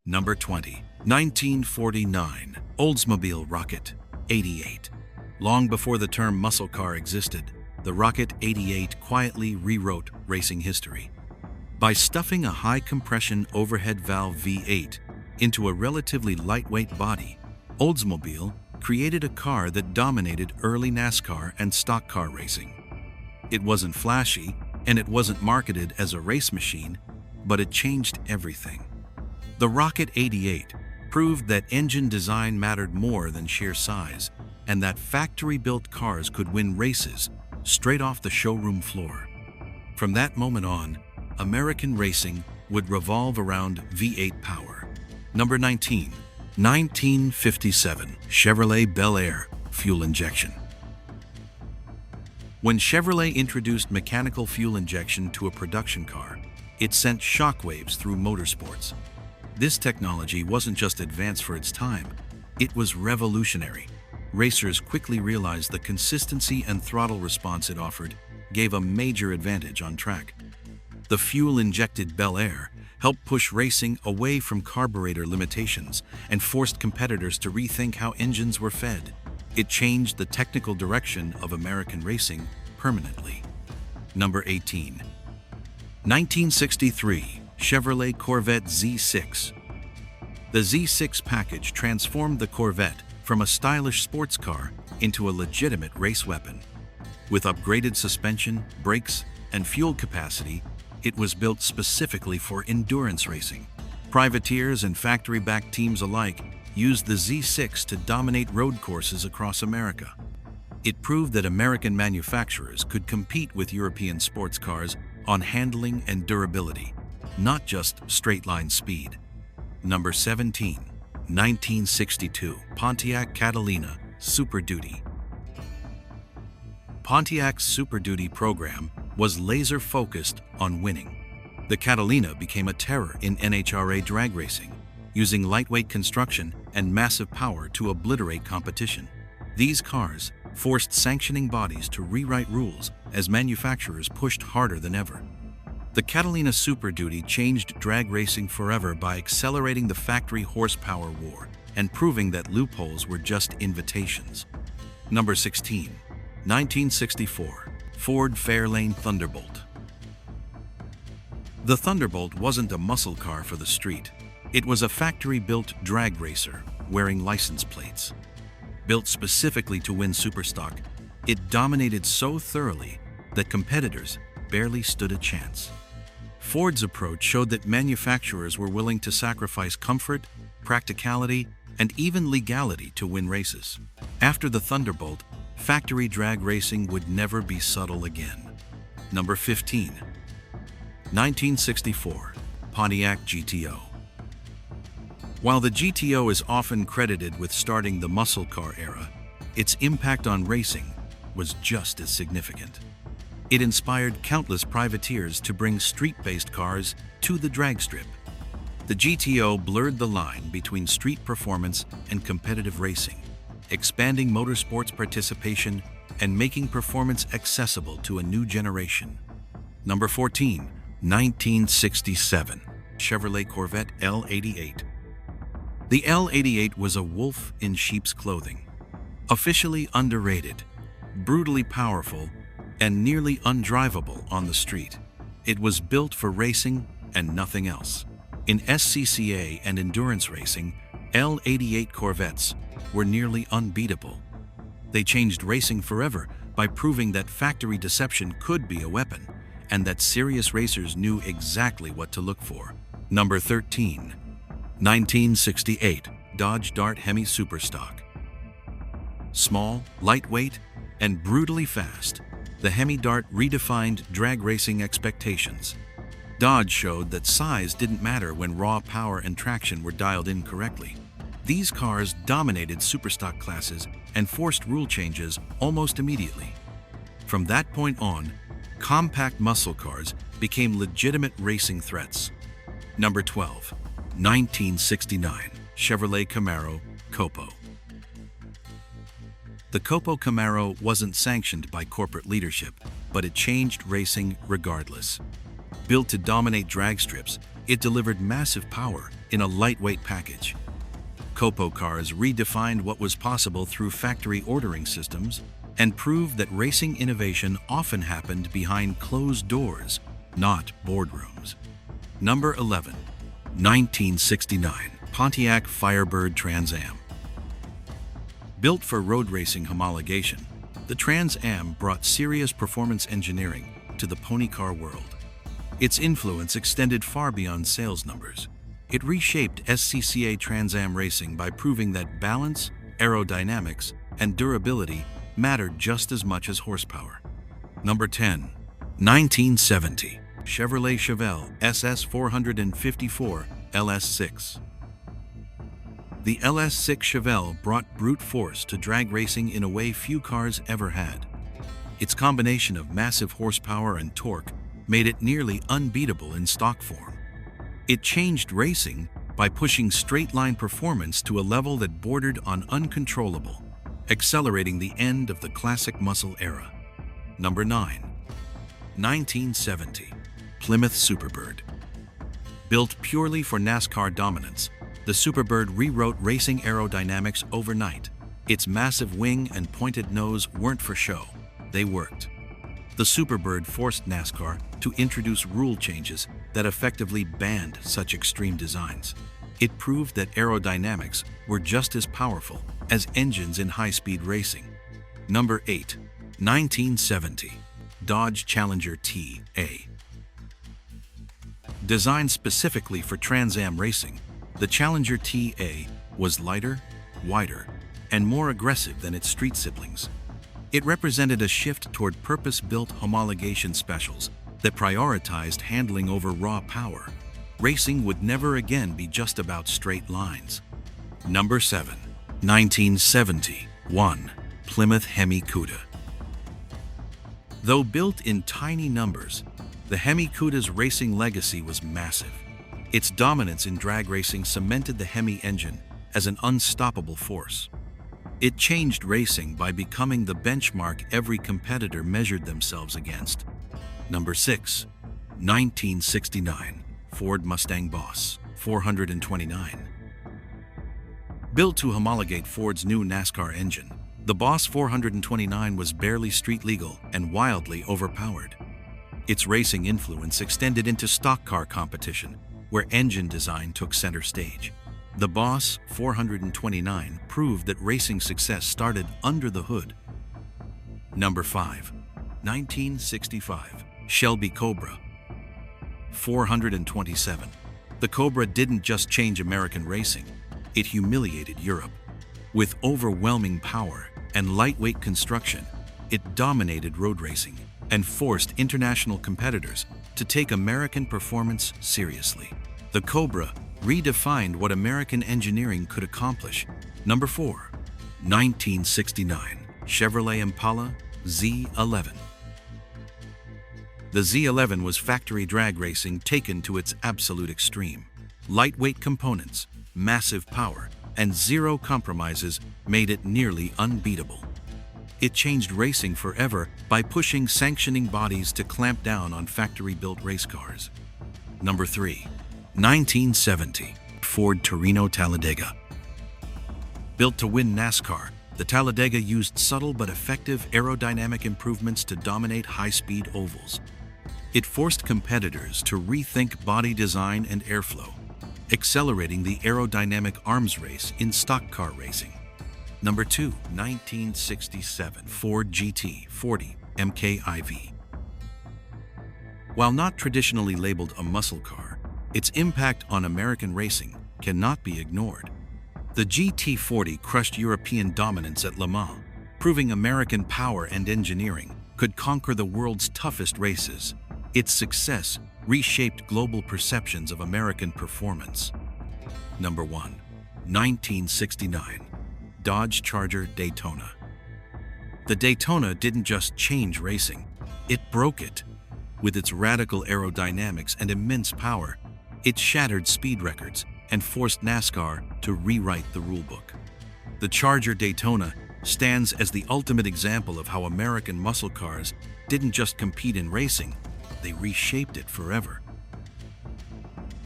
Number 20. 1949. Oldsmobile Rocket 88. Long before the term muscle car existed, the Rocket 88 quietly rewrote racing history. By stuffing a high-compression overhead valve V8 into a relatively lightweight body, Oldsmobile created a car that dominated early NASCAR and stock car racing. It wasn't flashy, and it wasn't marketed as a race machine, but it changed everything. The Rocket 88 proved that engine design mattered more than sheer size, and that factory-built cars could win races straight off the showroom floor. From that moment on, American racing would revolve around V8 power. Number 19. 1957. Chevrolet Bel Air fuel injection. When Chevrolet introduced mechanical fuel injection to a production car, it sent shockwaves through motorsports. This technology wasn't just advanced for its time, it was revolutionary. Racers quickly realized the consistency and throttle response it offered gave a major advantage on track. The fuel-injected Bel Air helped push racing away from carburetor limitations and forced competitors to rethink how engines were fed. It changed the technical direction of American racing permanently. Number 18. 1963. Chevrolet Corvette Z6. The Z6 package transformed the Corvette from a stylish sports car into a legitimate race weapon. With upgraded suspension, brakes, and fuel capacity, it was built specifically for endurance racing. Privateers and factory-backed teams alike used the Z6 to dominate road courses across America. It proved that American manufacturers could compete with European sports cars on handling and durability, not just straight-line speed. Number 17. 1962. Pontiac Catalina Super Duty. Pontiac's Super Duty program was laser-focused on winning. The Catalina became a terror in NHRA drag racing, using lightweight construction and massive power to obliterate competition. These cars forced sanctioning bodies to rewrite rules as manufacturers pushed harder than ever. The Catalina Super Duty changed drag racing forever by accelerating the factory horsepower war and proving that loopholes were just invitations. Number 16. 1964. Ford Fairlane Thunderbolt. The Thunderbolt wasn't a muscle car for the street. It was a factory-built drag racer wearing license plates. Built specifically to win Superstock, it dominated so thoroughly that competitors barely stood a chance. Ford's approach showed that manufacturers were willing to sacrifice comfort, practicality, and even legality to win races. After the Thunderbolt, factory drag racing would never be subtle again. Number 15. 1964. Pontiac GTO. While the GTO is often credited with starting the muscle car era, its impact on racing was just as significant. It inspired countless privateers to bring street-based cars to the drag strip. The GTO blurred the line between street performance and competitive racing, expanding motorsports participation and making performance accessible to a new generation. Number 14. 1967. Chevrolet Corvette L88. The L88 was a wolf in sheep's clothing. Officially underrated, brutally powerful, and nearly undrivable on the street. It was built for racing and nothing else. In SCCA and endurance racing, L88 Corvettes were nearly unbeatable. They changed racing forever by proving that factory deception could be a weapon, and that serious racers knew exactly what to look for. Number 13. 1968. Dodge Dart Hemi Superstock. Small, lightweight, and brutally fast, the Hemi Dart redefined drag racing expectations. Dodge showed that size didn't matter when raw power and traction were dialed in correctly. These cars dominated superstock classes and forced rule changes almost immediately. From that point on, compact muscle cars became legitimate racing threats. Number 12. 1969. Chevrolet Camaro Copo. The Copo Camaro wasn't sanctioned by corporate leadership, but it changed racing regardless. Built to dominate drag strips, it delivered massive power in a lightweight package. Copo cars redefined what was possible through factory ordering systems and proved that racing innovation often happened behind closed doors, not boardrooms. Number 11. 1969 Pontiac Firebird Trans Am. Built for road racing homologation, the Trans Am brought serious performance engineering to the pony car world. Its influence extended far beyond sales numbers. It reshaped SCCA Trans Am racing by proving that balance, aerodynamics, and durability mattered just as much as horsepower. Number 10. 1970 Chevrolet Chevelle SS 454 LS6. The LS6 Chevelle brought brute force to drag racing in a way few cars ever had. Its combination of massive horsepower and torque made it nearly unbeatable in stock form. It changed racing by pushing straight-line performance to a level that bordered on uncontrollable, accelerating the end of the classic muscle era. Number 9. 1970 Plymouth Superbird. Built purely for NASCAR dominance, the Superbird rewrote racing aerodynamics overnight. Its massive wing and pointed nose weren't for show, they worked. The Superbird forced NASCAR to introduce rule changes that effectively banned such extreme designs. It proved that aerodynamics were just as powerful as engines in high-speed racing. Number 8. 1970 Dodge Challenger TA. Designed specifically for Trans Am racing, the Challenger TA was lighter, wider, and more aggressive than its street siblings. It represented a shift toward purpose-built homologation specials that prioritized handling over raw power. Racing would never again be just about straight lines. Number 7. 1971 Plymouth Hemi Cuda. Though built in tiny numbers, the Hemi Cuda's racing legacy was massive. Its dominance in drag racing cemented the Hemi engine as an unstoppable force. It changed racing by becoming the benchmark every competitor measured themselves against. Number 6. 1969 Ford Mustang Boss 429. Built to homologate Ford's new NASCAR engine, the Boss 429 was barely street legal and wildly overpowered. Its racing influence extended into stock car competition, where engine design took center stage. The Boss 429 proved that racing success started under the hood. Number 5. 1965 Shelby Cobra 427. The Cobra didn't just change American racing, it humiliated Europe. With overwhelming power and lightweight construction, it dominated road racing and forced international competitors to take American performance seriously. The Cobra redefined what American engineering could accomplish. Number 4. 1969 Chevrolet Impala Z11. The Z11 was factory drag racing taken to its absolute extreme. Lightweight components, massive power, and zero compromises made it nearly unbeatable. It changed racing forever by pushing sanctioning bodies to clamp down on factory-built race cars. Number 3. 1970 Ford Torino Talladega. Built to win NASCAR, the Talladega used subtle but effective aerodynamic improvements to dominate high-speed ovals. It forced competitors to rethink body design and airflow, accelerating the aerodynamic arms race in stock car racing. Number 2. 1967 Ford GT40 MKIV. While not traditionally labeled a muscle car, its impact on American racing cannot be ignored. The GT40 crushed European dominance at Le Mans, proving American power and engineering could conquer the world's toughest races. Its success reshaped global perceptions of American performance. Number 1. 1969 Dodge Charger Daytona. The Daytona didn't just change racing, it broke it. With its radical aerodynamics and immense power, it shattered speed records and forced NASCAR to rewrite the rulebook. The Charger Daytona stands as the ultimate example of how American muscle cars didn't just compete in racing, they reshaped it forever.